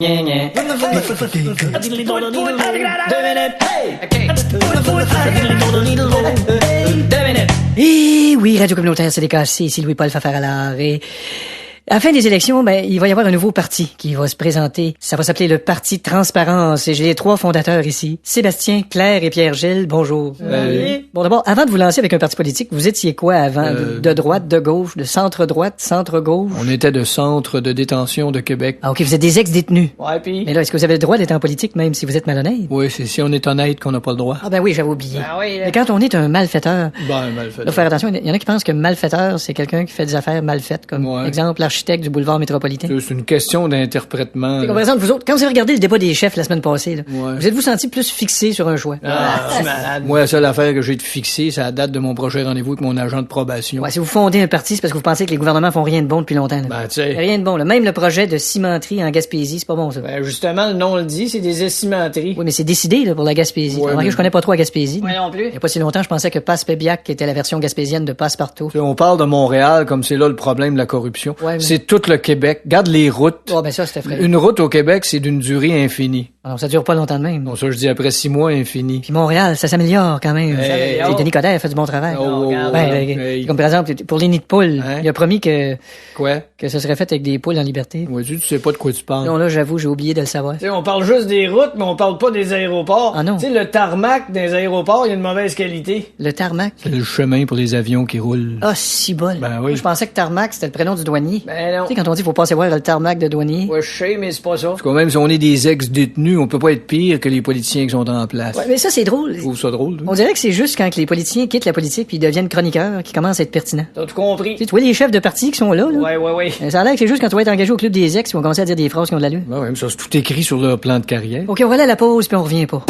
Et oui, Radio Communautaire CDKC, ici Louis-Paul Fafaralard. Et à la fin des élections, il va y avoir un nouveau parti qui va se présenter. Ça va s'appeler le Parti Transparence. Et j'ai les trois fondateurs ici. Sébastien, Claire et Pierre-Gilles. Bonjour. Bon, d'abord, avant de vous lancer avec un parti politique, vous étiez quoi avant? De droite, de gauche, de centre-droite, centre-gauche? On était de centre de détention de Québec. Ah, ok, vous êtes des ex-détenus. Ouais, pis? Mais là, est-ce que vous avez le droit d'être en politique même si vous êtes malhonnête? Oui, c'est si on est honnête qu'on n'a pas le droit. Ah ben oui, j'avais oublié. Ah oui, Mais quand on est un malfaiteur... malfaiteur. Faut faire attention, il y en a qui pensent que malfaiteur, c'est quelqu'un qui fait des affaires mal faites, comme exemple l'architecte du boulevard métropolitain. C'est une question d'interprétement. Par exemple, vous autres, quand vous avez regardé le débat des chefs la semaine passée, là, Ouais. vous êtes-vous senti plus fixé sur un choix? C'est malade. Moi, la seule affaire que j'ai de fixer, c'est la date de mon prochain rendez-vous avec mon agent de probation. Ouais, si vous fondez un parti, c'est parce que vous pensez que les gouvernements font rien de bon depuis longtemps. Là. Ben, tu sais. Rien de bon, là. Même le projet de cimenterie en Gaspésie, c'est pas bon, ça. Ben, justement, le nom le dit, c'est des cimenteries. Oui, mais c'est décidé, là, pour la Gaspésie. Ouais, Je connais pas trop la Gaspésie. Moi non plus. Il y a pas si longtemps, je pensais que Passe-Pébiac était la version gaspésienne de Passe-Partout. On parle de Montréal comme c'est là le problème de la corruption. Ouais, mais- C'est tout le Québec. Garde les routes. Oh, ben ça, c'était vrai. Une route au Québec, c'est d'une durée infinie. Alors, ça dure pas longtemps de même. Bon, ça, je dis après 6 mois, infini. Puis Montréal, ça s'améliore quand même. Hey, Et Denis Coderre fait du bon travail. Hey. Comme par exemple, pour les nids de poules, Hein? il a promis que Quoi? ce serait fait avec des poules en liberté. Ouais, tu sais pas de quoi tu parles. Non, là, j'avoue, j'ai oublié de le savoir. T'sais, on parle juste des routes, mais on parle pas des aéroports. Ah non. Tu sais, le tarmac des aéroports, il y a une mauvaise qualité. Le tarmac. C'est le chemin pour les avions qui roulent. Ah, si bol. Ben oui. Moi, je pensais que tarmac, c'était le prénom du douanier. Ben non. Tu sais, quand on dit faut passer voir le tarmac de douanier. Ouais, je sais, mais c'est pas ça. Parce que même si on est des ex-détenus, on peut pas être pire que les politiciens qui sont en place. Ouais, mais ça, c'est drôle. Je trouve ça drôle. On dirait que c'est juste quand les politiciens quittent la politique puis ils deviennent chroniqueurs qui commencent à être pertinents. T'as tout compris. Tu vois les chefs de parti qui sont là, là. Ouais. Ça a l'air que c'est juste quand tu vas être engagé au club des ex qu'ils vont commencer à dire des phrases qui ont de l'allure. Ouais, mais ça, c'est tout écrit sur leur plan de carrière. OK, on va aller à la pause puis on revient pas.